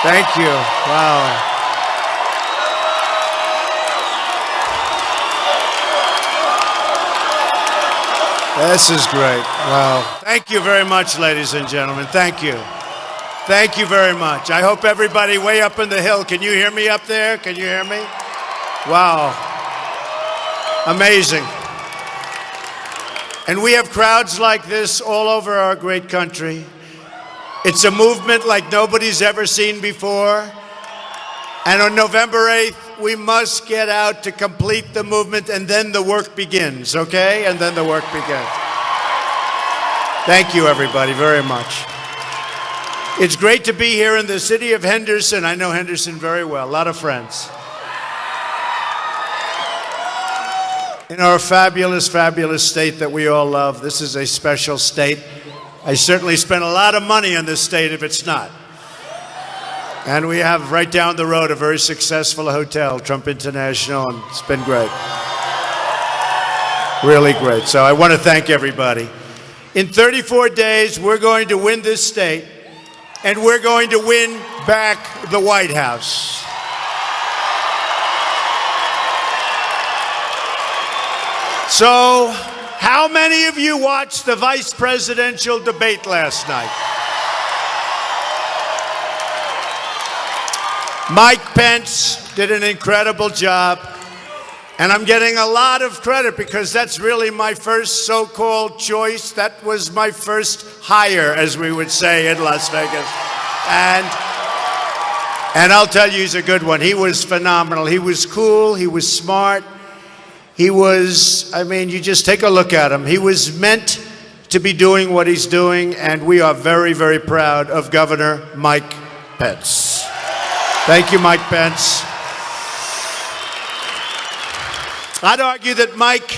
Thank you. Wow. This is great. Wow. Thank you very much, ladies and gentlemen. Thank you. Thank you very much. I hope everybody way up in the hill, can you hear me up there? Can you hear me? Wow. Amazing. And we have crowds like this all over our great country. It's a movement like nobody's ever seen before. And on November 8th, we must get out to complete the movement, and then the work begins, okay? And then the work begins. Thank you, everybody, very much. It's great to be here in the city of Henderson. I know Henderson very well, a lot of friends. In our fabulous, fabulous state that we all love. This is a special state. I certainly spent a lot of money on this state if it's not. And we have right down the road a very successful hotel, Trump International, and it's been great. Really great. So I want to thank everybody. In 34 days, we're going to win this state, and we're going to win back the White House. So, how many of you watched the vice presidential debate last night? Mike Pence did an incredible job, and I'm getting a lot of credit because that's really my first so-called choice. That was my first hire, as we would say in Las Vegas. And I'll tell you, he's a good one. He was phenomenal. He was cool. He was smart. He was, I mean, you just take a look at him. He was meant to be doing what he's doing, and we are very, very proud of Governor Mike Pence. Thank you, Mike Pence. I'd argue that Mike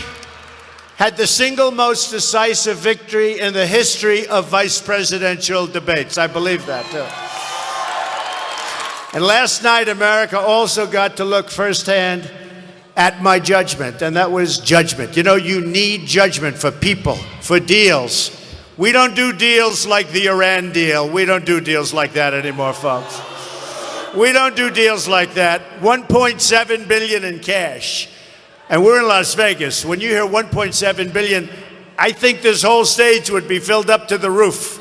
had the single most decisive victory in the history of vice presidential debates. I believe that, too. And last night, America also got to look firsthand at my judgment, and that was judgment. You know, you need judgment for people, for deals. We don't do deals like the Iran deal. We don't do deals like that anymore, folks. We don't do deals like that. 1.7 billion in cash. And we're in Las Vegas. When you hear 1.7 billion, I think this whole stage would be filled up to the roof.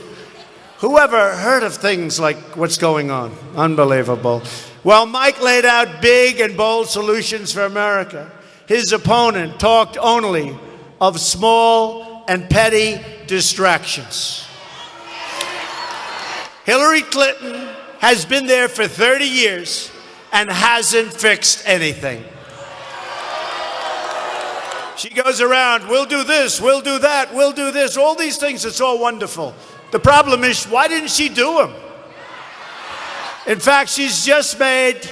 Whoever heard of things like what's going on? Unbelievable. Well, Mike laid out big and bold solutions for America. His opponent talked only of small and petty distractions. Hillary Clinton has been there for 30 years and hasn't fixed anything. She goes around, we'll do this, we'll do that, we'll do this, all these things, it's all wonderful. The problem is, why didn't she do them? In fact, she's just made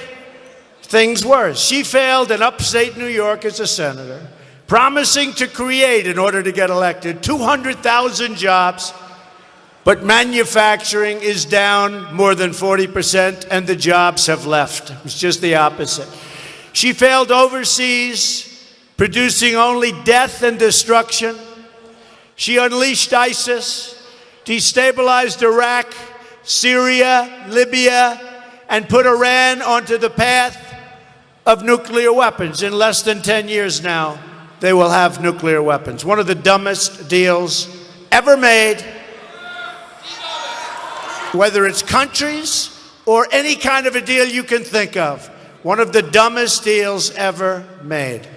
things worse. She failed in upstate New York as a senator, promising to create, in order to get elected, 200,000 jobs, but manufacturing is down more than 40%, and the jobs have left. It's just the opposite. She failed overseas, producing only death and destruction. She unleashed ISIS, destabilized Iraq, Syria, Libya, and put Iran onto the path of nuclear weapons. In less than 10 years now, they will have nuclear weapons. One of the dumbest deals ever made, whether it's countries or any kind of a deal you can think of. One of the dumbest deals ever made.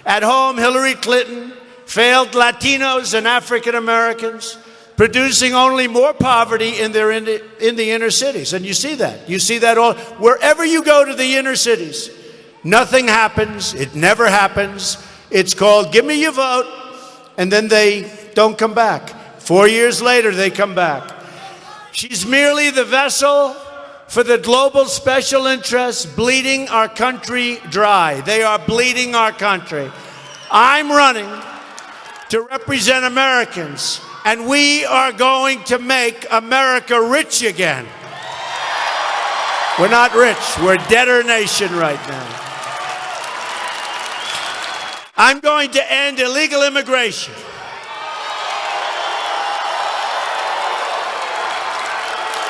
At home, Hillary Clinton failed Latinos and African Americans, producing only more poverty in the inner cities. And you see that. You see that all. Wherever you go to the inner cities, nothing happens. It never happens. It's called, give me your vote, and then they don't come back. 4 years later, they come back. She's merely the vessel for the global special interests bleeding our country dry. They are bleeding our country. I'm running to represent Americans, and we are going to make America rich again. We're not rich. We're a debtor nation right now. I'm going to end illegal immigration.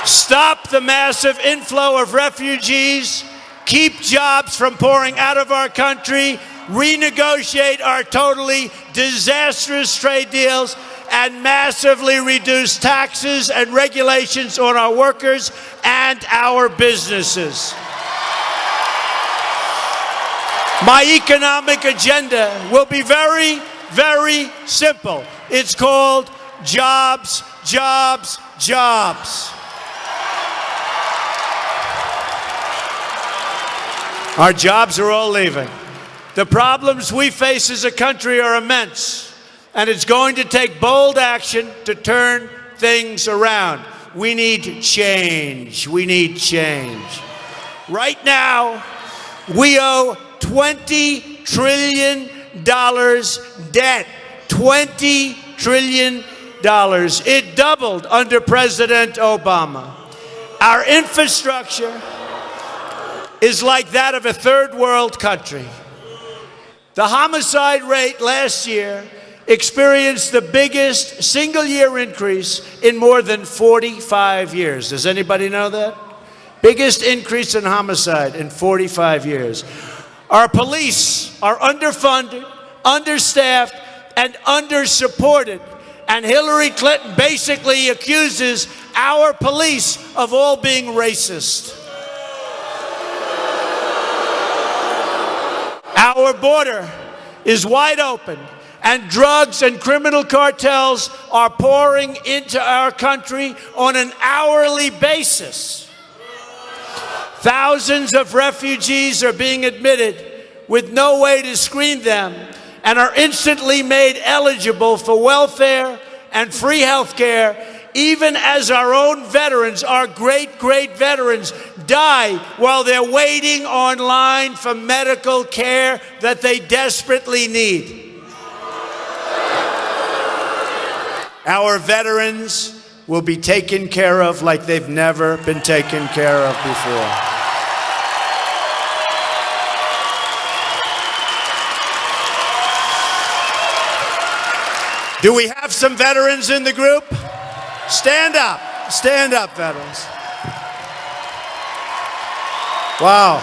stop the massive inflow of refugees, keep jobs from pouring out of our country, renegotiate our totally disastrous trade deals, and massively reduce taxes and regulations on our workers and our businesses. My economic agenda will be very, very simple. It's called jobs, jobs, jobs. Our jobs are all leaving. The problems we face as a country are immense, and it's going to take bold action to turn things around. We need change. We need change. Right now, we owe $20 trillion debt. $20 trillion. It doubled under President Obama. Our infrastructure is like that of a third world country. The homicide rate last year experienced the biggest single-year increase in more than 45 years. Does anybody know that? Biggest increase in homicide in 45 years. Our police are underfunded, understaffed, and undersupported. And Hillary Clinton basically accuses our police of all being racist. Our border is wide open, and drugs and criminal cartels are pouring into our country on an hourly basis. Thousands of refugees are being admitted with no way to screen them and are instantly made eligible for welfare and free health care, even as our own veterans, our great, great veterans, die while they're waiting online for medical care that they desperately need. Our veterans will be taken care of like they've never been taken care of before. Do we have some veterans in the group? Stand up, veterans. Wow.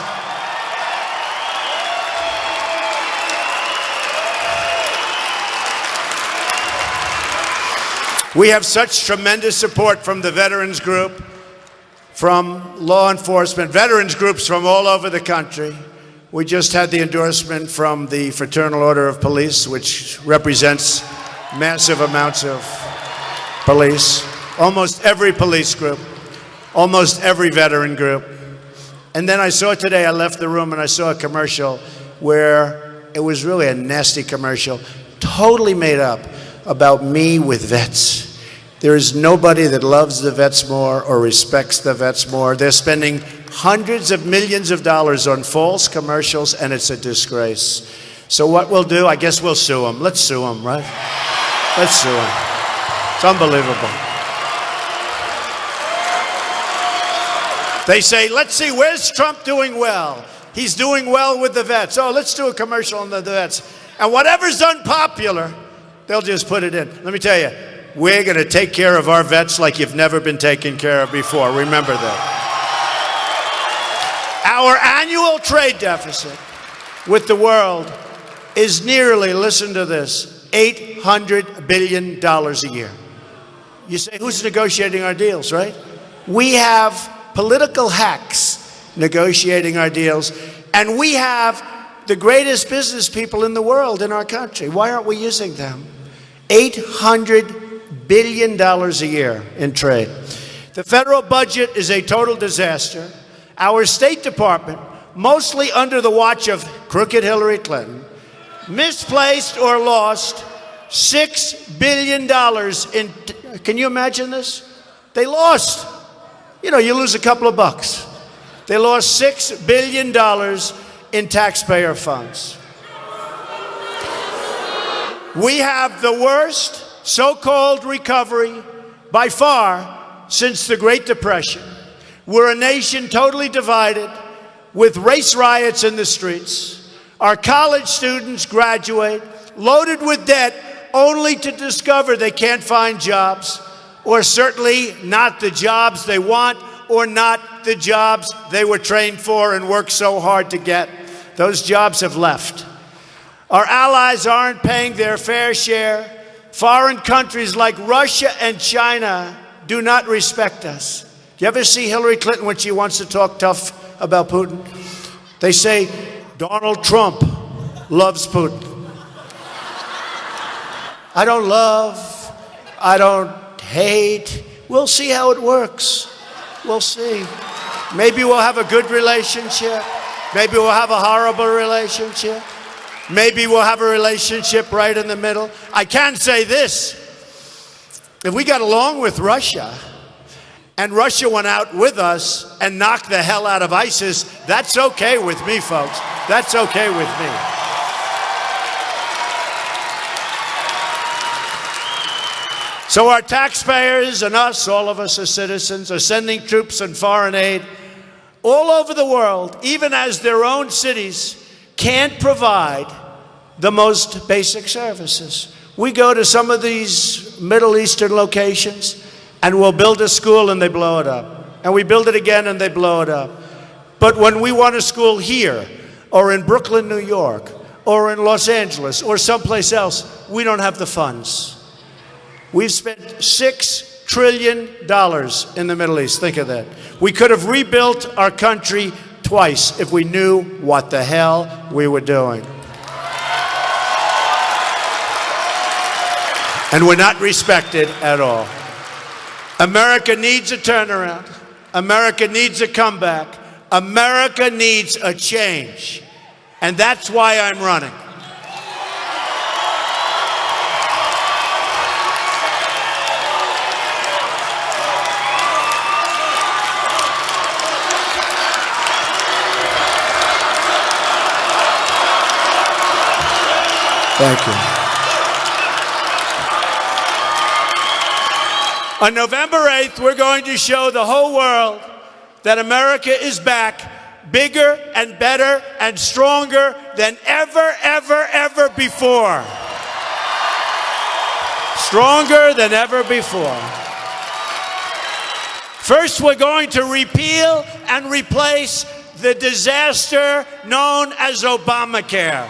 We have such tremendous support from the veterans group, from law enforcement, veterans groups from all over the country. We just had the endorsement from the Fraternal Order of Police, which represents massive amounts of police, almost every police group, almost every veteran group. And then I saw today, I left the room and I saw a commercial where it was really a nasty commercial, totally made up about me with vets. There is nobody that loves the vets more or respects the vets more. They're spending hundreds of millions of dollars on false commercials, and it's a disgrace. So what we'll do, I guess we'll sue them. Let's sue them, right? Let's sue them. It's unbelievable. They say, let's see, where's Trump doing well? He's doing well with the vets. Oh, let's do a commercial on the vets. And whatever's unpopular, they'll just put it in. Let me tell you, we're going to take care of our vets like you've never been taken care of before. Remember that. Our annual trade deficit with the world is nearly, listen to this, $800 billion a year. You say, who's negotiating our deals, right? We have political hacks negotiating our deals, and we have the greatest business people in the world in our country. Why aren't we using them? $800 billion a year in trade. The federal budget is a total disaster. Our State Department, mostly under the watch of crooked Hillary Clinton, misplaced or lost $6 billion in, can you imagine this? They lost. You know, you lose a couple of bucks. They lost $6 billion in taxpayer funds. We have the worst so-called recovery by far since the Great Depression. We're a nation totally divided with race riots in the streets. Our college students graduate loaded with debt only to discover they can't find jobs. or certainly not the jobs they want, or not the jobs they were trained for and worked so hard to get. Those jobs have left. Our allies aren't paying their fair share. Foreign countries like Russia and China do not respect us. Do you ever see Hillary Clinton when she wants to talk tough about Putin? They say, Donald Trump loves Putin. I don't love, I don't hate. We'll see how it works. We'll see. Maybe we'll have a good relationship. Maybe we'll have a horrible relationship. Maybe we'll have a relationship right in the middle. I can say this. If we got along with Russia, and Russia went out with us and knocked the hell out of ISIS, that's okay with me, folks. That's okay with me. So our taxpayers and us, all of us as citizens, are sending troops and foreign aid all over the world, even as their own cities can't provide the most basic services. We go to some of these Middle Eastern locations and we'll build a school and they blow it up. And we build it again and they blow it up. But when we want a school here, or in Brooklyn, New York, or in Los Angeles, or someplace else, we don't have the funds. We've spent $6 trillion in the Middle East. Think of that. We could have rebuilt our country twice if we knew what the hell we were doing. And we're not respected at all. America needs a turnaround. America needs a comeback. America needs a change. And that's why I'm running. Thank you. On November 8th, we're going to show the whole world that America is back, bigger and better and stronger than ever, ever, ever before. Stronger than ever before. First, we're going to repeal and replace the disaster known as Obamacare.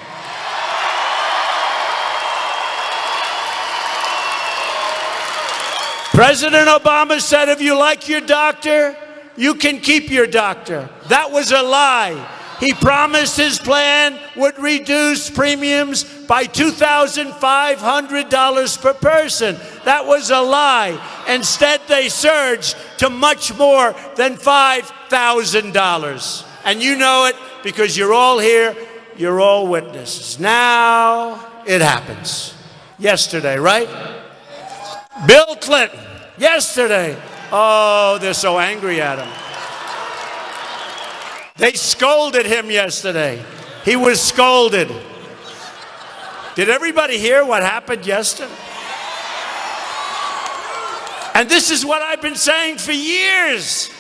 President Obama said, if you like your doctor, you can keep your doctor. That was a lie. He promised his plan would reduce premiums by $2,500 per person. That was a lie. Instead, they surged to much more than $5,000. And you know it because you're all here, you're all witnesses. Now it happens. Yesterday, right? Bill Clinton, yesterday. Oh, they're so angry at him. They scolded him yesterday. He was scolded. Did everybody hear what happened yesterday? And this is what I've been saying for years.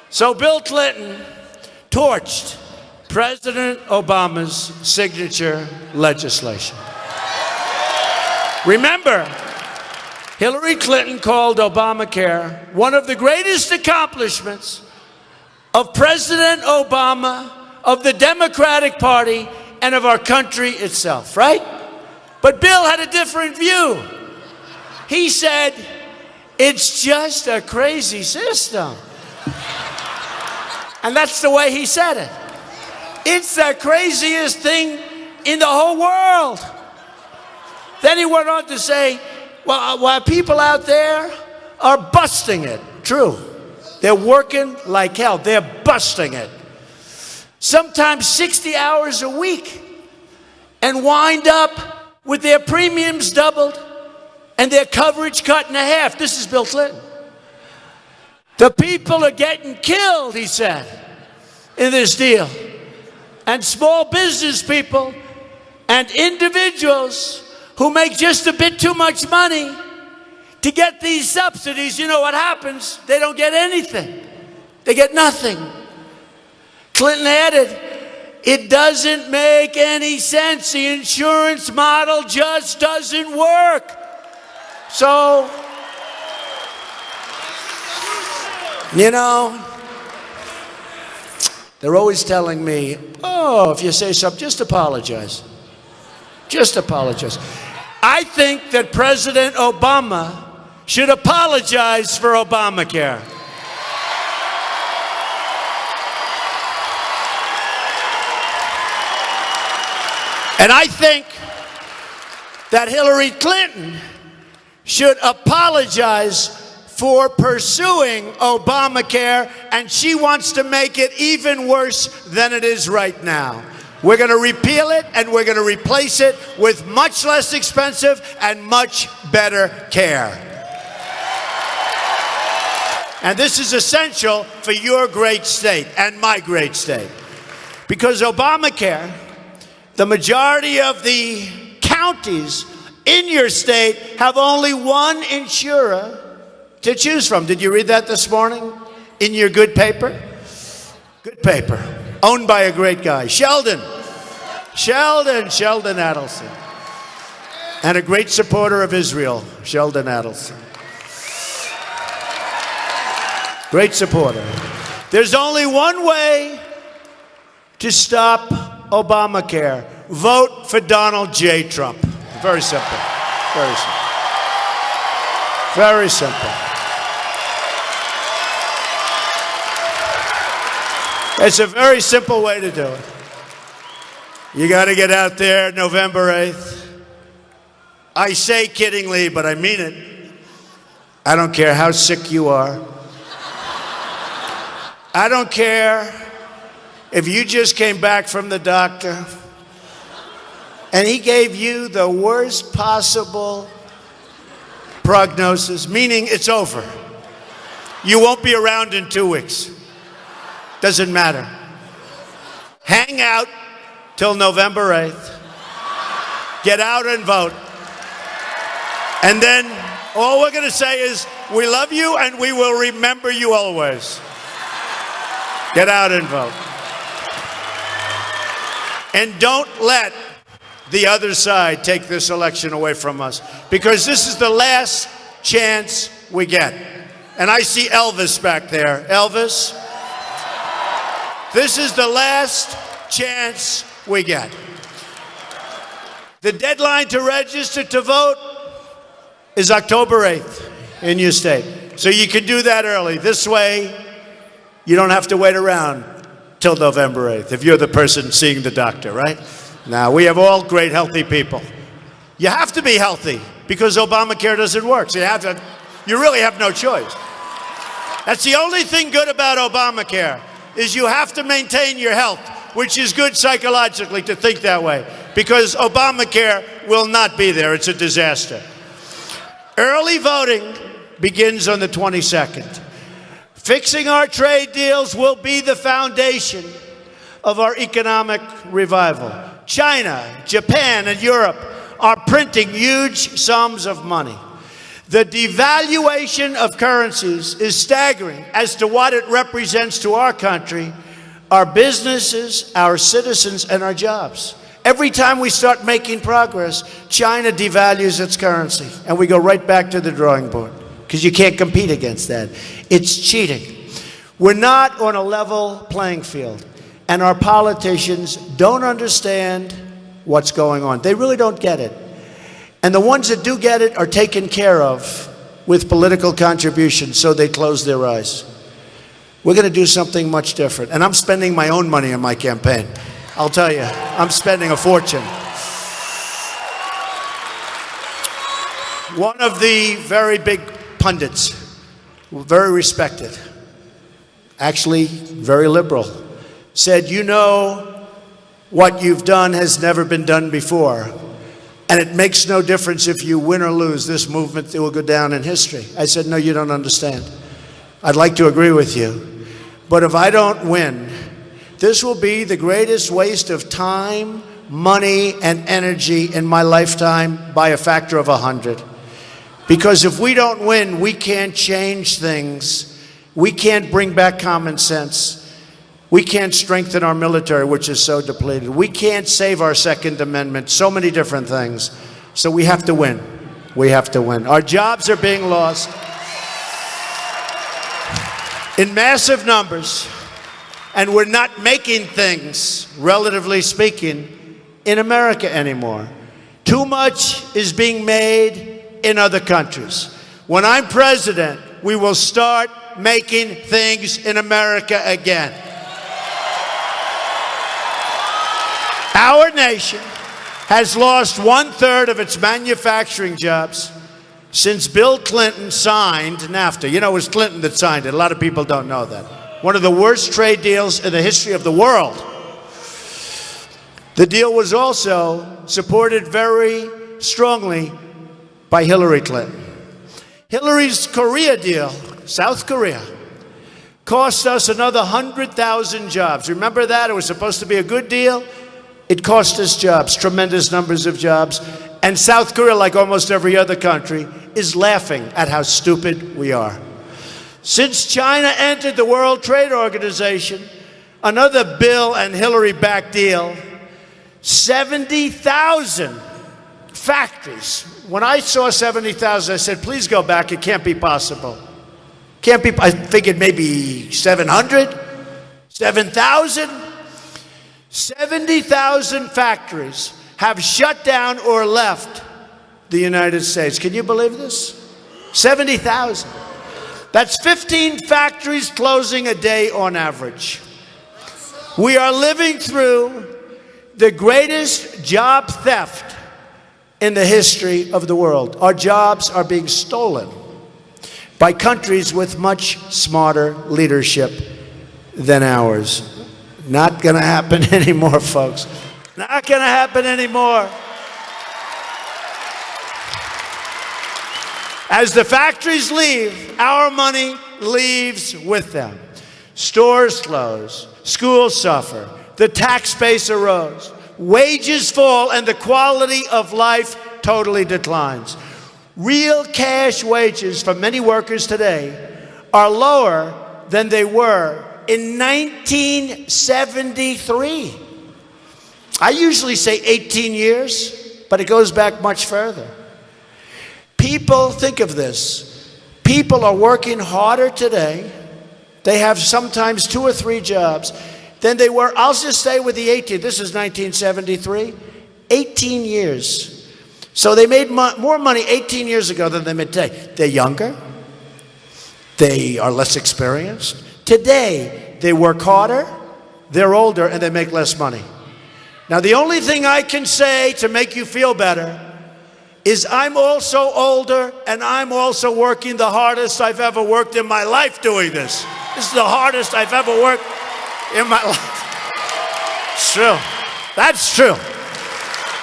So Bill Clinton torched President Obama's signature legislation. Remember, Hillary Clinton called Obamacare one of the greatest accomplishments of President Obama, of the Democratic Party, and of our country itself, right? But Bill had a different view. He said, it's just a crazy system. And that's the way he said it. It's the craziest thing in the whole world. Then he went on to say, well, while people out there are busting it, true. They're working like hell. They're busting it. Sometimes 60 hours a week and wind up with their premiums doubled and their coverage cut in half. This is Bill Clinton. The people are getting killed, he said, in this deal. And small business people and individuals who make just a bit too much money to get these subsidies, you know what happens? They don't get anything. They get nothing. Clinton added, it doesn't make any sense. The insurance model just doesn't work. So, you know, they're always telling me, oh, if you say something, just apologize. Just apologize. I think that President Obama should apologize for Obamacare. And I think that Hillary Clinton should apologize for pursuing Obamacare, and she wants to make it even worse than it is right now. We're going to repeal it, and we're going to replace it with much less expensive and much better care. And this is essential for your great state and my great state. Because Obamacare, the majority of the counties in your state have only one insurer to choose from. Did you read that this morning in your good paper? Good paper. Owned by a great guy, Sheldon Adelson. And a great supporter of Israel, Sheldon Adelson. Great supporter. There's only one way to stop Obamacare. Vote for Donald J. Trump. Very simple. Very simple. Very simple. It's a very simple way to do it. You got to get out there November 8th. I say kiddingly, but I mean it. I don't care how sick you are. I don't care if you just came back from the doctor and he gave you the worst possible prognosis, meaning it's over. You won't be around in 2 weeks. Doesn't matter. Hang out till November 8th. Get out and vote. And then all we're going to say is, we love you and we will remember you always. Get out and vote. And don't let the other side take this election away from us, because this is the last chance we get. And I see Elvis back there. Elvis, this is the last chance we get. The deadline to register to vote is October 8th in your state. So you can do that early. This way, you don't have to wait around till November 8th if you're the person seeing the doctor, right? Now, we have all great, healthy people. You have to be healthy because Obamacare doesn't work. So you really have no choice. That's the only thing good about Obamacare, is you have to maintain your health, which is good psychologically to think that way, because Obamacare will not be there. It's a disaster. Early voting begins on the 22nd. Fixing our trade deals will be the foundation of our economic revival. China, Japan, and Europe are printing huge sums of money. The devaluation of currencies is staggering as to what it represents to our country, our businesses, our citizens, and our jobs. Every time we start making progress, China devalues its currency, and we go right back to the drawing board, because you can't compete against that. It's cheating. We're not on a level playing field, and our politicians don't understand what's going on. They really don't get it. And the ones that do get it are taken care of with political contributions, so they close their eyes. We're going to do something much different. And I'm spending my own money on my campaign. I'll tell you, I'm spending a fortune. One of the very big pundits, very respected, actually very liberal, said, you know, what you've done has never been done before. And it makes no difference if you win or lose. This movement will go down in history. I said, no, you don't understand. I'd like to agree with you. But if I don't win, this will be the greatest waste of time, money, and energy in my lifetime by a factor of 100. Because if we don't win, we can't change things. We can't bring back common sense. We can't strengthen our military, which is so depleted. We can't save our Second Amendment, so many different things. So we have to win. We have to win. Our jobs are being lost in massive numbers, and we're not making things, relatively speaking, in America anymore. Too much is being made in other countries. When I'm president, we will start making things in America again. Our nation has lost 1/3 of its manufacturing jobs since Bill Clinton signed NAFTA. You know, it was Clinton that signed it. A lot of people don't know that. One of the worst trade deals in the history of the world. The deal was also supported very strongly by Hillary Clinton. Hillary's Korea deal, South Korea, cost us another 100,000 jobs. Remember that? It was supposed to be a good deal. It cost us jobs, tremendous numbers of jobs. And South Korea, like almost every other country, is laughing at how stupid we are. Since China entered the World Trade Organization, another Bill and Hillary-backed deal, 70,000 factories. When I saw 70,000, I said, please go back. It can't be possible. Can't be. I figured maybe 700, 7,000. 70,000 factories have shut down or left the United States. Can you believe this? 70,000. That's 15 factories closing a day on average. We are living through the greatest job theft in the history of the world. Our jobs are being stolen by countries with much smarter leadership than ours. Not going to happen anymore, folks. Not going to happen anymore. As the factories leave, our money leaves with them. Stores close, schools suffer, the tax base erodes, wages fall, and the quality of life totally declines. Real cash wages for many workers today are lower than they were in 1973. I usually say 18 years, but it goes back much further. People, think of this. People are working harder today. They have sometimes 2 or 3 jobs than they were. I'll just stay with the 18. This is 1973. 18 years. So they made more money 18 years ago than they made today. They're younger. They are less experienced. Today, they work harder, they're older, and they make less money. Now, the only thing I can say to make you feel better is I'm also older, and I'm also working the hardest I've ever worked in my life doing this. This is the hardest I've ever worked in my life. It's true. That's true.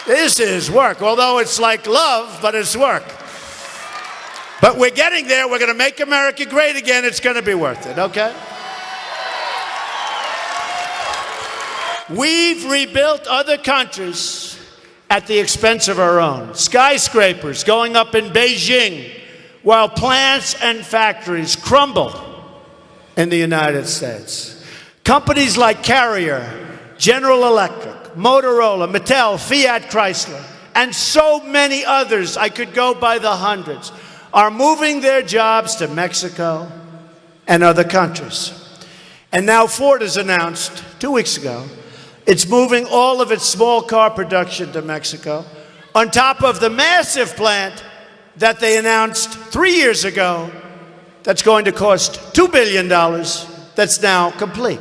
This is work, although it's like love, but it's work. But we're getting there. We're going to make America great again. It's going to be worth it, okay? We've rebuilt other countries at the expense of our own. Skyscrapers going up in Beijing, while plants and factories crumble in the United States. Companies like Carrier, General Electric, Motorola, Mattel, Fiat Chrysler, and so many others, I could go by the hundreds, are moving their jobs to Mexico and other countries. And now Ford has announced 2 weeks ago it's moving all of its small car production to Mexico, on top of the massive plant that they announced 3 years ago that's going to cost $2 billion that's now complete.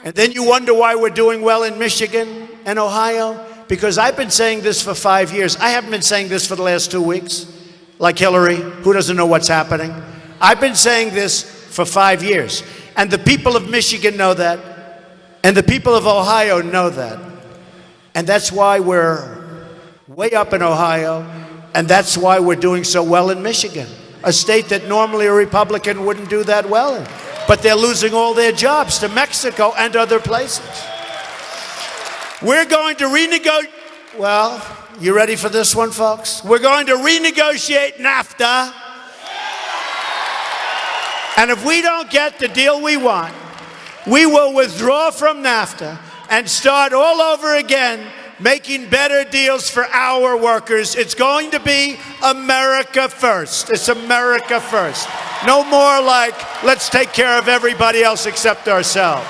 And then you wonder why we're doing well in Michigan and Ohio? Because I've been saying this for 5 years. I haven't been saying this for the last 2 weeks, like Hillary, who doesn't know what's happening. I've been saying this for 5 years. And the people of Michigan know that. And the people of Ohio know that. And that's why we're way up in Ohio. And that's why we're doing so well in Michigan, a state that normally a Republican wouldn't do that well in. But they're losing all their jobs to Mexico and other places. We're going to renegotiate. Well, you ready for this one, folks? We're going to renegotiate NAFTA. And if we don't get the deal we want, we will withdraw from NAFTA and start all over again making better deals for our workers. It's going to be America first. It's America first. No more like, let's take care of everybody else except ourselves.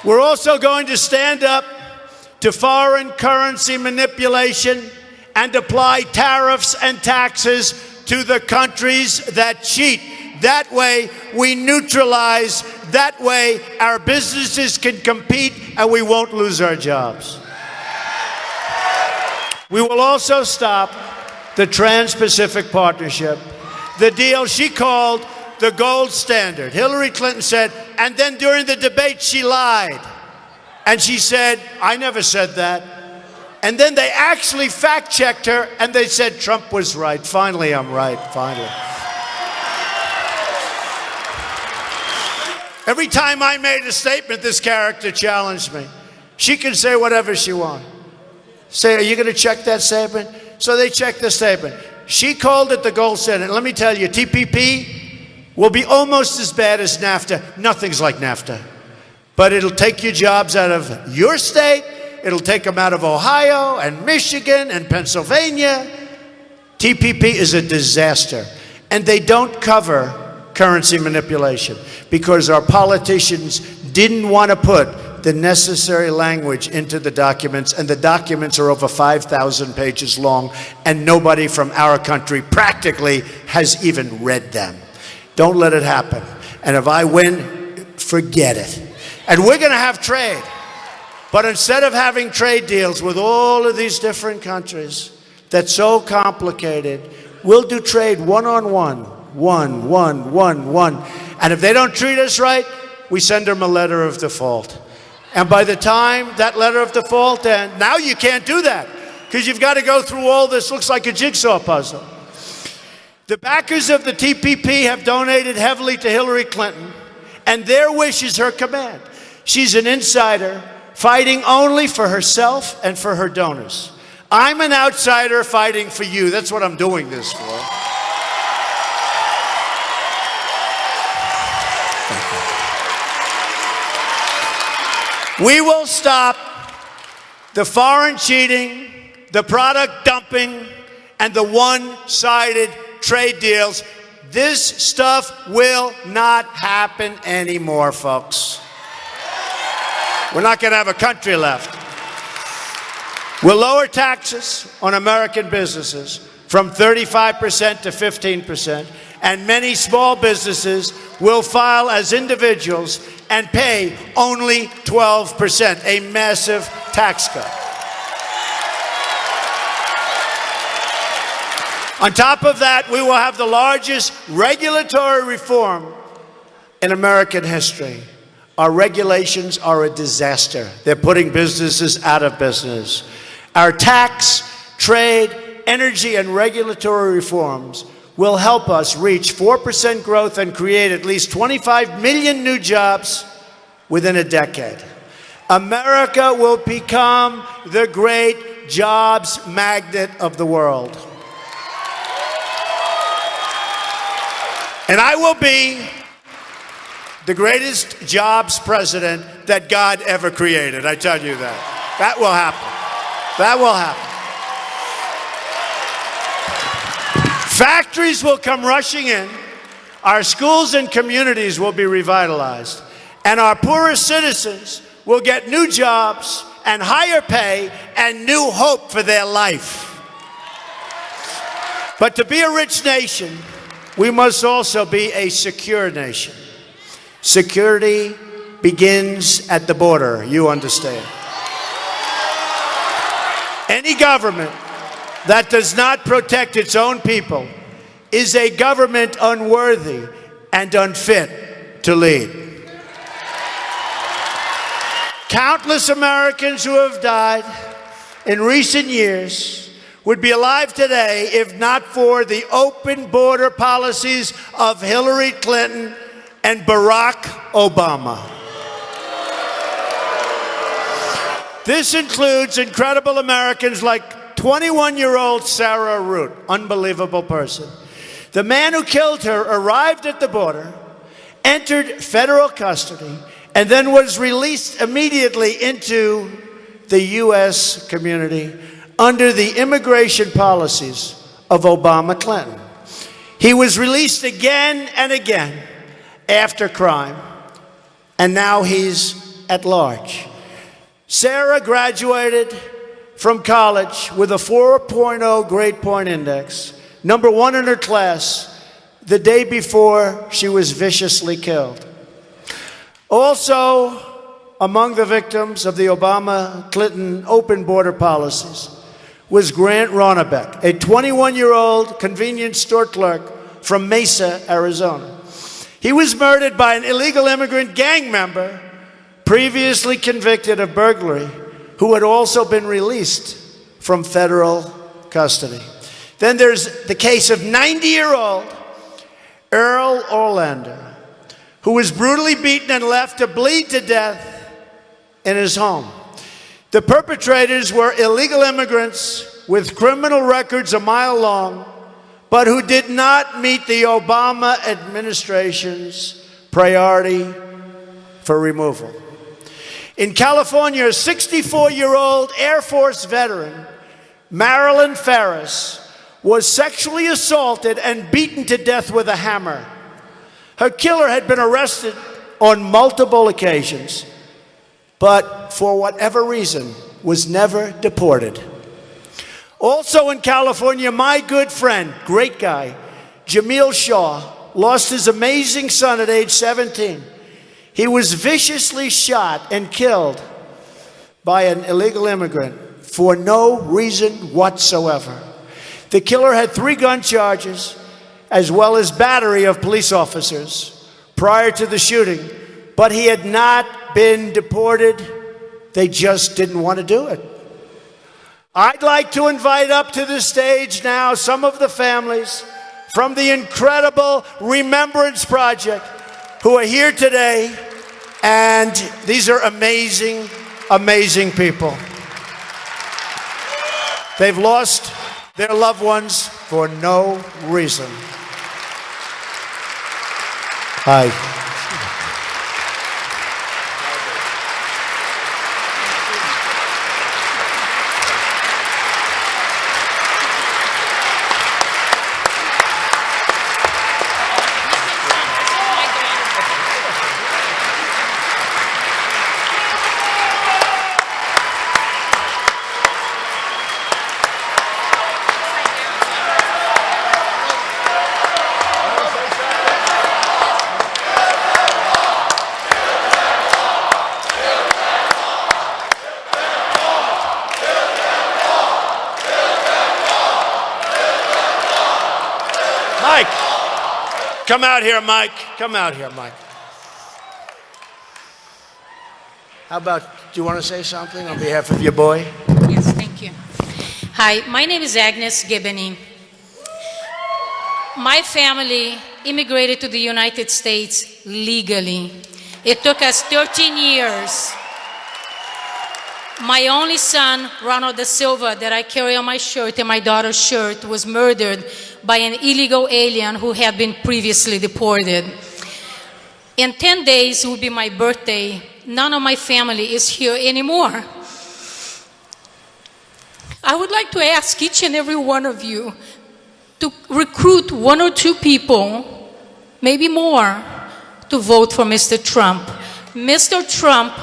We're also going to stand up to foreign currency manipulation and apply tariffs and taxes to the countries that cheat. That way, we neutralize. That way, our businesses can compete and we won't lose our jobs. We will also stop the Trans-Pacific Partnership, the deal she called the gold standard. Hillary Clinton said, and then during the debate she lied. And she said, I never said that. And then they actually fact-checked her and they said Trump was right. Finally, I'm right, finally. Every time I made a statement, this character challenged me. She can say whatever she wants. Say, are you going to check that statement? So they checked the statement. She called it the gold standard. Let me tell you, TPP will be almost as bad as NAFTA. Nothing's like NAFTA. But it'll take your jobs out of your state. It'll take them out of Ohio and Michigan and Pennsylvania. TPP is a disaster. And they don't cover currency manipulation because our politicians didn't want to put the necessary language into the documents, and the documents are over 5,000 pages long, and nobody from our country practically has even read them. Don't let it happen. And if I win, forget it. And we're going to have trade. But instead of having trade deals with all of these different countries that's so complicated, we'll do trade one-on-one, one. And if they don't treat us right, we send them a letter of default. And by the time that letter of default ends, now you can't do that because you've got to go through all this, looks like a jigsaw puzzle. The backers of the TPP have donated heavily to Hillary Clinton, and their wish is her command. She's an insider, fighting only for herself and for her donors. I'm an outsider fighting for you. That's what I'm doing this for. We will stop the foreign cheating, the product dumping, and the one-sided trade deals. This stuff will not happen anymore, folks. We're not going to have a country left. We'll lower taxes on American businesses from 35% to 15%, and many small businesses will file as individuals and pay only 12%, a massive tax cut. On top of that, we will have the largest regulatory reform in American history. Our regulations are a disaster. They're putting businesses out of business. Our tax, trade, energy, and regulatory reforms will help us reach 4% growth and create at least 25 million new jobs within a decade. America will become the great jobs magnet of the world. And I will be the greatest jobs president that God ever created. I tell you that. That will happen. That will happen. Factories will come rushing in. Our schools and communities will be revitalized. And our poorest citizens will get new jobs and higher pay and new hope for their life. But to be a rich nation, we must also be a secure nation. Security begins at the border, you understand. Any government that does not protect its own people is a government unworthy and unfit to lead. Countless Americans who have died in recent years would be alive today if not for the open border policies of Hillary Clinton and Barack Obama. This includes incredible Americans like 21-year-old Sarah Root, unbelievable person. The man who killed her arrived at the border, entered federal custody, and then was released immediately into the U.S. community under the immigration policies of Obama Clinton. He was released again and again after crime, and now he's at large. Sarah graduated from college with a 4.0 grade point index, number 1 in her class, the day before she was viciously killed. Also, among the victims of the Obama-Clinton open border policies was Grant Ronnebeck, a 21-year-old convenience store clerk from Mesa, Arizona. He was murdered by an illegal immigrant gang member previously convicted of burglary, who had also been released from federal custody. Then there's the case of 90-year-old Earl Orlander, who was brutally beaten and left to bleed to death in his home. The perpetrators were illegal immigrants with criminal records a mile long, but who did not meet the Obama administration's priority for removal. In California, a 64-year-old Air Force veteran, Marilyn Ferris, was sexually assaulted and beaten to death with a hammer. Her killer had been arrested on multiple occasions, but for whatever reason, was never deported. Also in California, my good friend, great guy, Jamil Shaw, lost his amazing son at age 17. He was viciously shot and killed by an illegal immigrant for no reason whatsoever. The killer had 3 gun charges, as well as battery of police officers prior to the shooting, but he had not been deported. They just didn't want to do it. I'd like to invite up to the stage now some of the families from the incredible Remembrance Project who are here today, and these are amazing, amazing people. They've lost their loved ones for no reason. Hi. Mike, come out here, Mike. Come out here, Mike. How about, do you want to say something on behalf of your boy? Yes, thank you. Hi, my name is Agnes Gibney. My family immigrated to the United States legally. It took us 13 years. My only son, Ronald Da Silva, that I carry on my shirt and my daughter's shirt, was murdered by an illegal alien who had been previously deported. In 10 days, it will be my birthday. None of my family is here anymore. I would like to ask each and every one of you to recruit 1 or 2 people, maybe more, to vote for Mr. Trump. Mr. Trump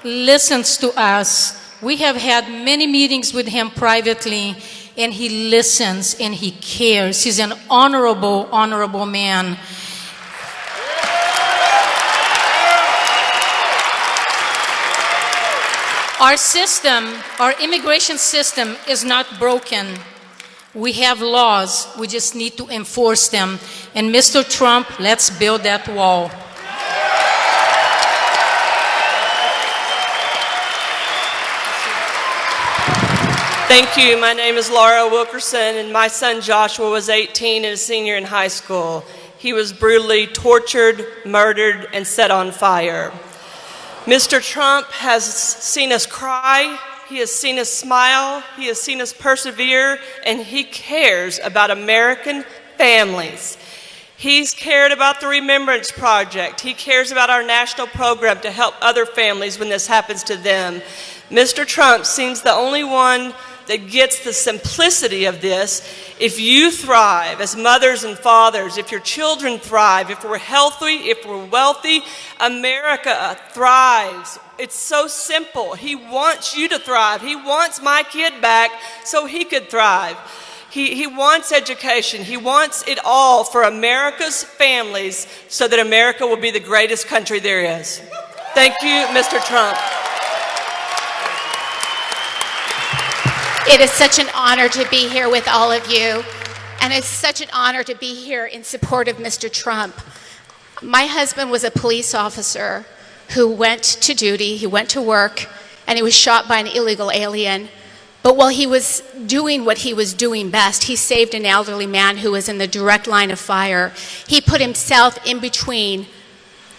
listens to us. We have had many meetings with him privately, and he listens and he cares. He's an honorable, honorable man. Our system, our immigration system is not broken. We have laws. We just need to enforce them. And Mr. Trump, let's build that wall. Thank you. My name is Laura Wilkerson, and my son Joshua was 18 and a senior in high school. He was brutally tortured, murdered, and set on fire. Mr. Trump has seen us cry, he has seen us smile, he has seen us persevere, and he cares about American families. He's cared about the Remembrance Project. He cares about our national program to help other families when this happens to them. Mr. Trump seems the only one that gets the simplicity of this. If you thrive as mothers and fathers, if your children thrive, if we're healthy, if we're wealthy, America thrives. It's so simple. He wants you to thrive. He wants my kid back so he could thrive. He wants education. He wants it all for America's families so that America will be the greatest country there is. Thank you, Mr. Trump. It is such an honor to be here with all of you, and it's such an honor to be here in support of Mr. Trump. My husband was a police officer who went to duty, he went to work, and he was shot by an illegal alien. But while he was doing what he was doing best, he saved an elderly man who was in the direct line of fire. He put himself in between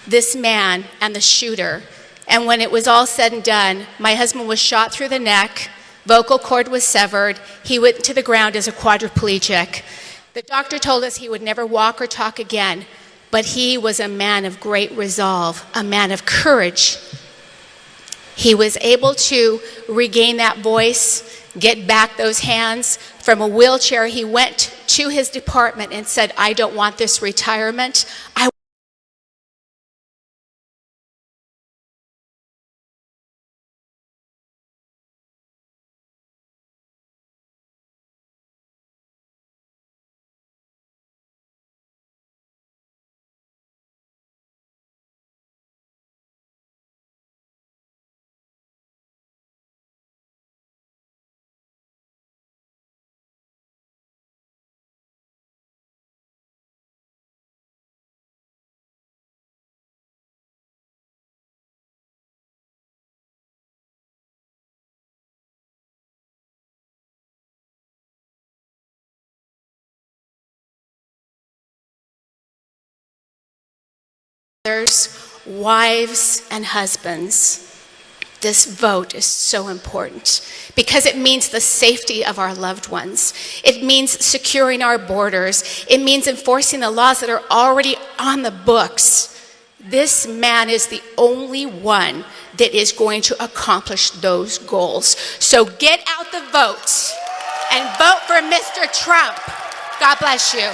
this man and the shooter. And when it was all said and done, my husband was shot through the neck, vocal cord was severed, he went to the ground as a quadriplegic. The doctor told us he would never walk or talk again, but he was a man of great resolve, a man of courage. He was able to regain that voice, get back those hands. From a wheelchair, he went to his department and said, I don't want this retirement. Wives and husbands, this vote is so important because it means the safety of our loved ones. It means securing our borders. It means enforcing the laws that are already on the books. This man is the only one that is going to accomplish those goals. So get out the vote and vote for Mr. Trump. God bless you.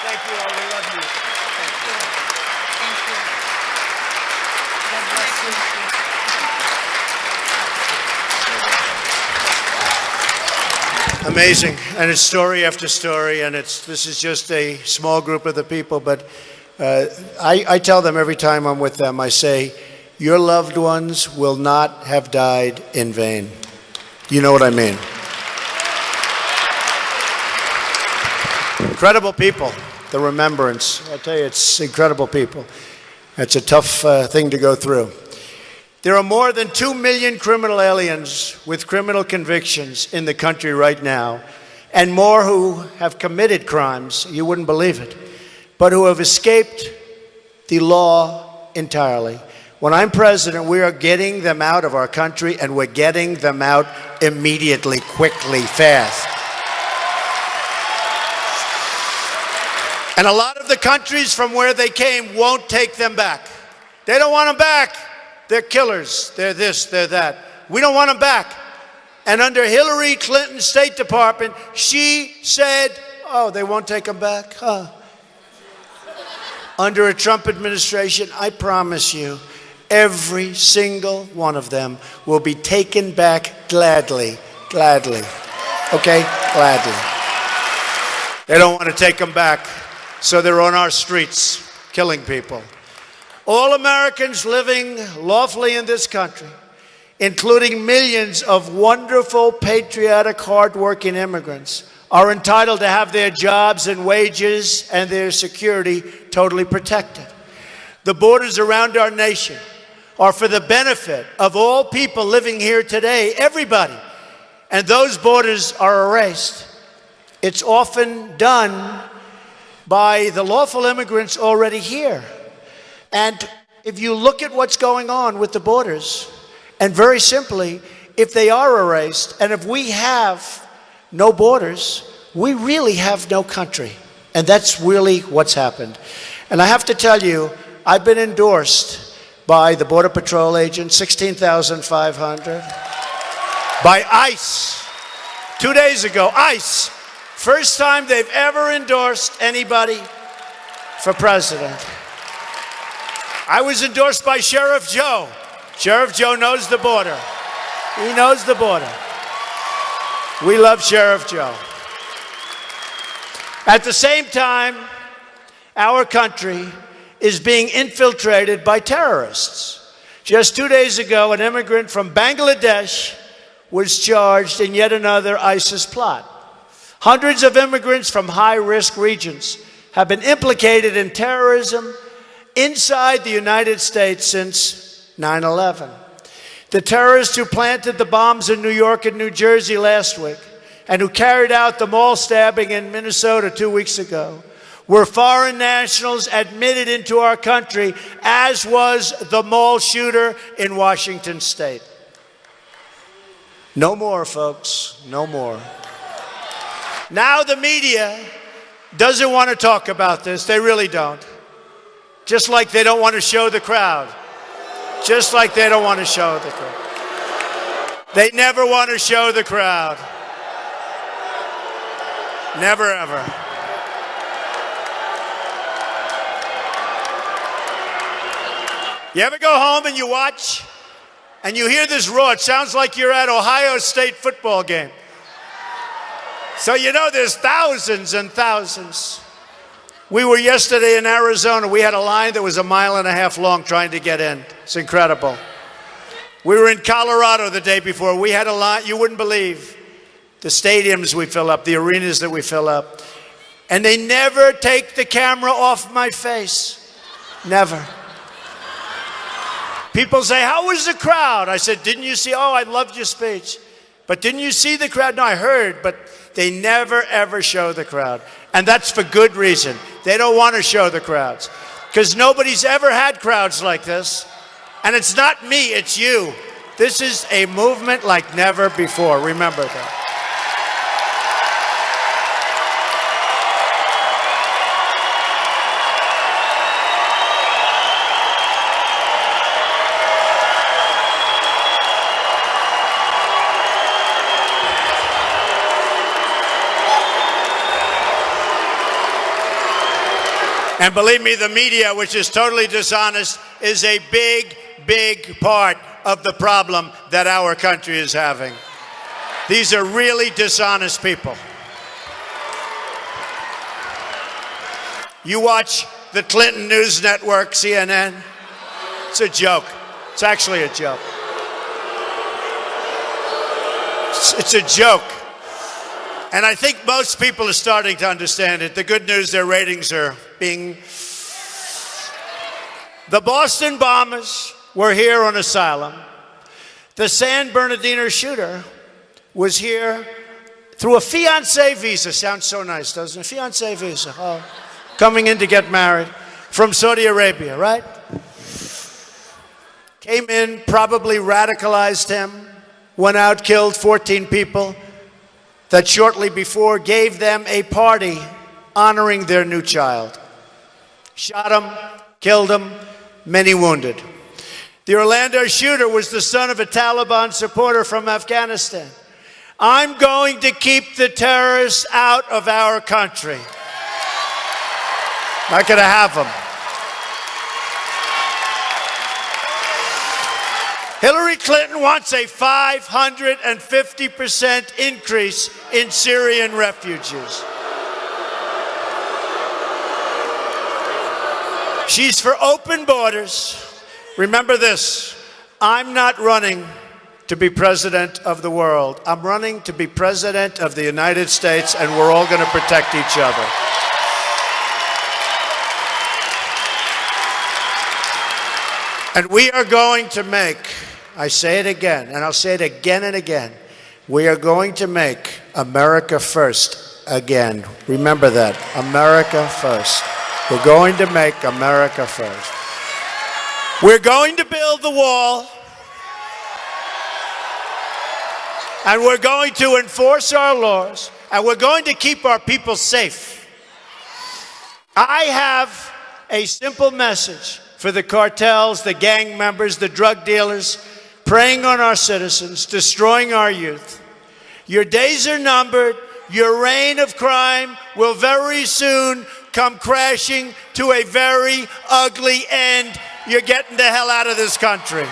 Thank you all. We love you. Amazing, and it's story after story, and this is just a small group of the people, but I tell them every time I'm with them, I say, your loved ones will not have died in vain. You know what I mean? Incredible people, the remembrance. I tell you, it's incredible people. It's a tough thing to go through. There are more than 2 million criminal aliens with criminal convictions in the country right now, and more who have committed crimes, you wouldn't believe it, but who have escaped the law entirely. When I'm president, we are getting them out of our country, and we're getting them out immediately, quickly, fast. And a lot of the countries from where they came won't take them back. They don't want them back. They're killers. They're this, they're that. We don't want them back. And under Hillary Clinton's State Department, she said, oh, they won't take them back? Huh? Under a Trump administration, I promise you, every single one of them will be taken back gladly. Gladly. Okay? Gladly. They don't want to take them back. So they're on our streets, killing people. All Americans living lawfully in this country, including millions of wonderful, patriotic, hardworking immigrants, are entitled to have their jobs and wages and their security totally protected. The borders around our nation are for the benefit of all people living here today, everybody. And those borders are erased. It's often done by the lawful immigrants already here. And if you look at what's going on with the borders, and very simply, if they are erased, and if we have no borders, we really have no country. And that's really what's happened. And I have to tell you, I've been endorsed by the Border Patrol agents, 16,500, by ICE. 2 days ago, ICE. First time they've ever endorsed anybody for president. I was endorsed by Sheriff Joe. Sheriff Joe knows the border. He knows the border. We love Sheriff Joe. At the same time, our country is being infiltrated by terrorists. Just 2 days ago, an immigrant from Bangladesh was charged in yet another ISIS plot. Hundreds of immigrants from high-risk regions have been implicated in terrorism inside the United States since 9/11. The terrorists who planted the bombs in New York and New Jersey last week and who carried out the mall stabbing in Minnesota 2 weeks ago were foreign nationals admitted into our country, as was the mall shooter in Washington State. No more, folks, no more. Now the media doesn't want to talk about this. They really don't. Just like they don't want to show the crowd. Just like they don't want to show the crowd. They never want to show the crowd. Never, ever. You ever go home and you watch and you hear this roar? It sounds like you're at Ohio State football game. So you know there's thousands and thousands. We were yesterday in Arizona. We had a line that was 1.5 miles long trying to get in. It's incredible. We were in Colorado the day before. We had a line, you wouldn't believe the stadiums we fill up, the arenas that we fill up. And they never take the camera off my face. Never. People say, how was the crowd? I said, didn't you see? Oh, I loved your speech. But didn't you see the crowd? No, I heard, but they never, ever show the crowd. And that's for good reason. They don't want to show the crowds. Because nobody's ever had crowds like this. And it's not me, it's you. This is a movement like never before. Remember that. And believe me, the media, which is totally dishonest, is a big, big part of the problem that our country is having. These are really dishonest people. You watch the Clinton News Network, CNN, it's a joke. It's actually a joke. It's a joke. And I think most people are starting to understand it. The good news, their ratings are being... The Boston bombers were here on asylum. The San Bernardino shooter was here through a fiancé visa. Sounds so nice, doesn't it? Fiancé visa. Oh, coming in to get married from Saudi Arabia, right? Came in, probably radicalized him, went out, killed 14 people. That shortly before gave them a party honoring their new child. Shot him, killed him, many wounded. The Orlando shooter was the son of a Taliban supporter from Afghanistan. I'm going to keep the terrorists out of our country. Not going to have them. Hillary Clinton wants a 550% increase in Syrian refugees. She's for open borders. Remember this, I'm not running to be president of the world. I'm running to be president of the United States, and we're all going to protect each other. And we are going to make, I say it again, and I'll say it again and again, we are going to make America first again. Remember that. America first. We're going to make America first. We're going to build the wall. And we're going to enforce our laws. And we're going to keep our people safe. I have a simple message for the cartels, the gang members, the drug dealers, preying on our citizens, destroying our youth. Your days are numbered. Your reign of crime will very soon come crashing to a very ugly end. You're getting the hell out of this country.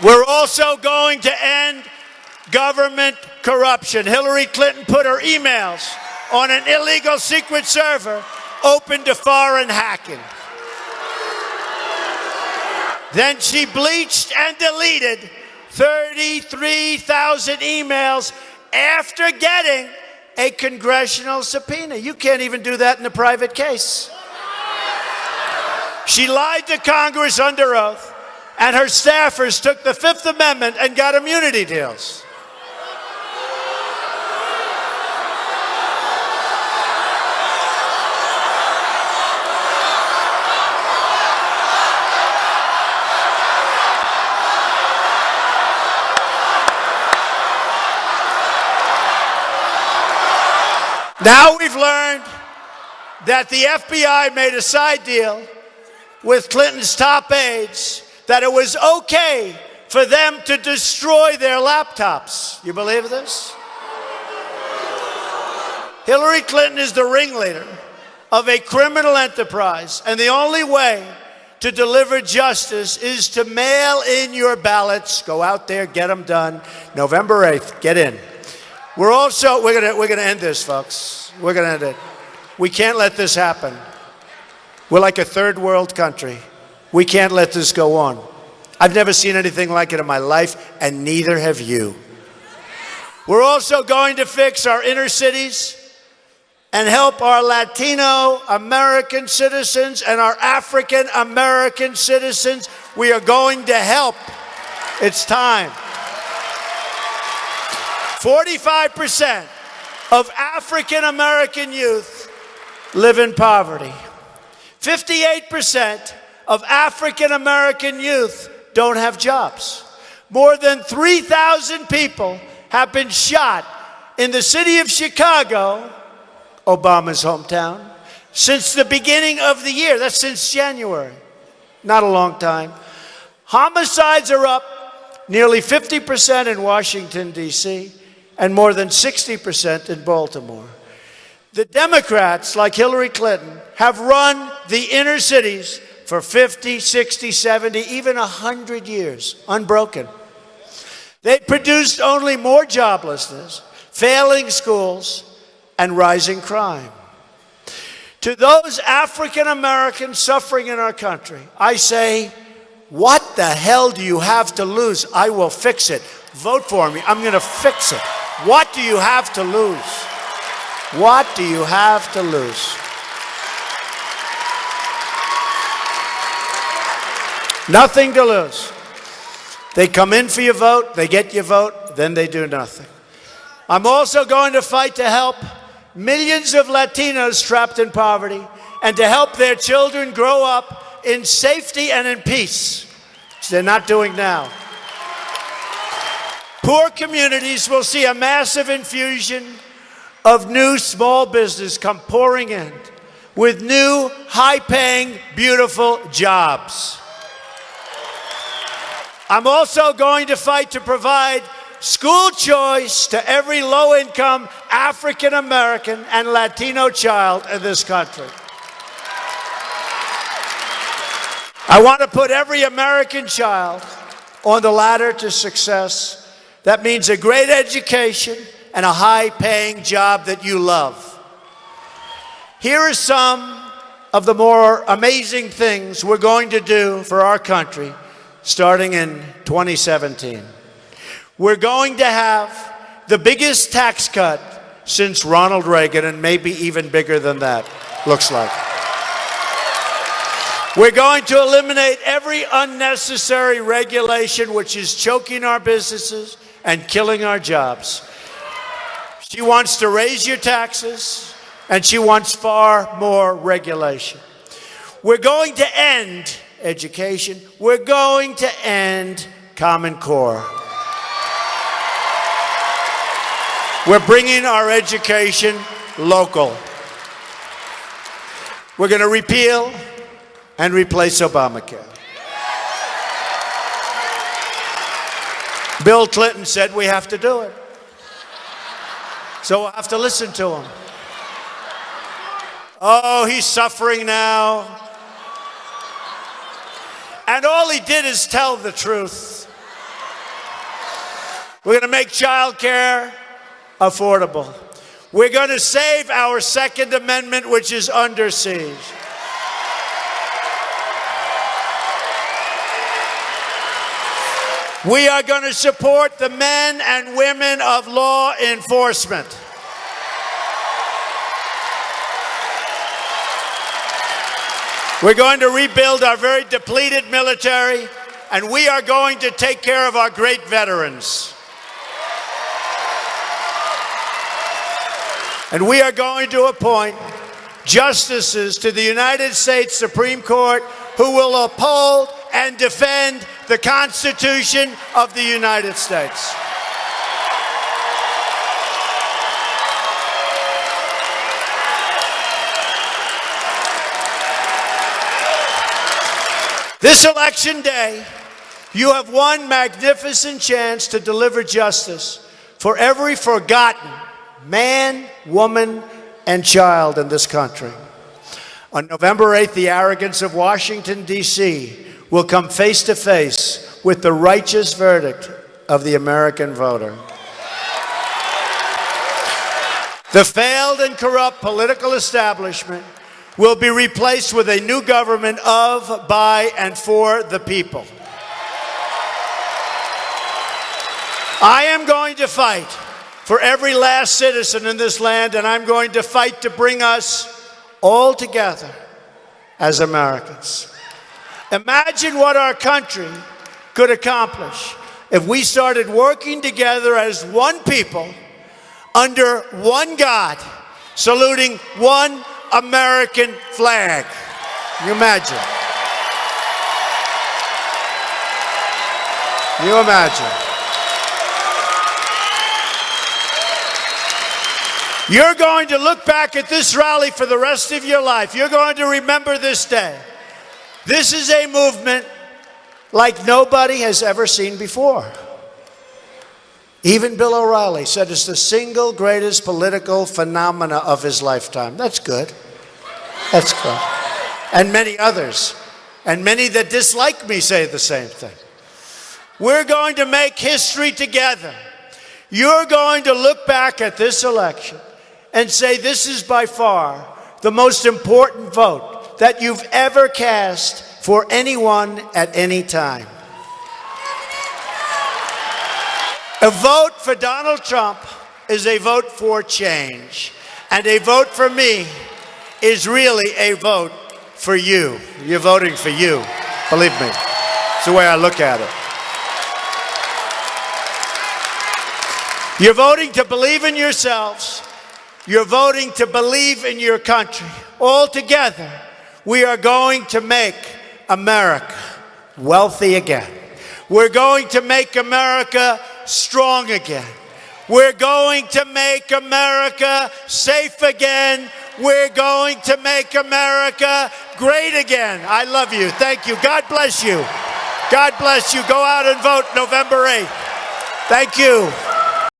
We're also going to end government corruption. Hillary Clinton put her emails on an illegal secret server open to foreign hacking. Then she bleached and deleted 33,000 emails after getting a congressional subpoena. You can't even do that in a private case. She lied to Congress under oath, and her staffers took the Fifth Amendment and got immunity deals. Now we've learned that the FBI made a side deal with Clinton's top aides that it was okay for them to destroy their laptops. You believe this? Hillary Clinton is the ringleader of a criminal enterprise, and the only way to deliver justice is to mail in your ballots. Go out there, get them done. November 8th, get in. We're gonna end this, folks. We're gonna end it. We can't let this happen. We're like a third world country. We can't let this go on. I've never seen anything like it in my life, and neither have you. We're also going to fix our inner cities and help our Latino American citizens and our African American citizens. We are going to help. It's time. 45% of African American youth live in poverty. 58% of African American youth don't have jobs. More than 3,000 people have been shot in the city of Chicago, Obama's hometown, since the beginning of the year. That's since January. Not a long time. Homicides are up nearly 50% in Washington, D.C., and more than 60% in Baltimore. The Democrats, like Hillary Clinton, have run the inner cities for 50, 60, 70, even 100 years, unbroken. They produced only more joblessness, failing schools, and rising crime. To those African Americans suffering in our country, I say, what the hell do you have to lose? I will fix it. Vote for me. I'm going to fix it. What do you have to lose? What do you have to lose? Nothing to lose. They come in for your vote, they get your vote, then they do nothing. I'm also going to fight to help millions of Latinos trapped in poverty and to help their children grow up in safety and in peace, which they're not doing now. Poor communities will see a massive infusion of new small business come pouring in with new, high-paying, beautiful jobs. I'm also going to fight to provide school choice to every low-income African American and Latino child in this country. I want to put every American child on the ladder to success. That means a great education and a high-paying job that you love. Here are some of the more amazing things we're going to do for our country starting in 2017. We're going to have the biggest tax cut since Ronald Reagan, and maybe even bigger than that, looks like. We're going to eliminate every unnecessary regulation which is choking our businesses and killing our jobs. She wants to raise your taxes, and she wants far more regulation. We're going to end education. We're going to end Common Core. We're bringing our education local. We're going to repeal and replace Obamacare. Bill Clinton said we have to do it. So we'll have to listen to him. Oh, he's suffering now. And all he did is tell the truth. We're going to make child care affordable. We're going to save our Second Amendment, which is under siege. We are going to support the men and women of law enforcement. We're going to rebuild our very depleted military, and we are going to take care of our great veterans. And we are going to appoint justices to the United States Supreme Court who will uphold and defend the Constitution of the United States. This election day, you have one magnificent chance to deliver justice for every forgotten man, woman, and child in this country. On November 8th, the arrogance of Washington, D.C. will come face to face with the righteous verdict of the American voter. The failed and corrupt political establishment will be replaced with a new government of, by, and for the people. I am going to fight for every last citizen in this land, and I'm going to fight to bring us all together as Americans. Imagine what our country could accomplish if we started working together as one people, under one God, saluting one American flag. Can you imagine? Can you imagine? You're going to look back at this rally for the rest of your life. You're going to remember this day. This is a movement like nobody has ever seen before. Even Bill O'Reilly said it's the single greatest political phenomena of his lifetime. That's good. That's good. And many others, and many that dislike me say the same thing. We're going to make history together. You're going to look back at this election and say this is by far the most important vote that you've ever cast for anyone at any time. A vote for Donald Trump is a vote for change. And a vote for me is really a vote for you. You're voting for you. Believe me. It's the way I look at it. You're voting to believe in yourselves. You're voting to believe in your country. All together, we are going to make America wealthy again. We're going to make America strong again. We're going to make America safe again. We're going to make America great again. I love you. Thank you. God bless you. God bless you. Go out and vote November 8th. Thank you.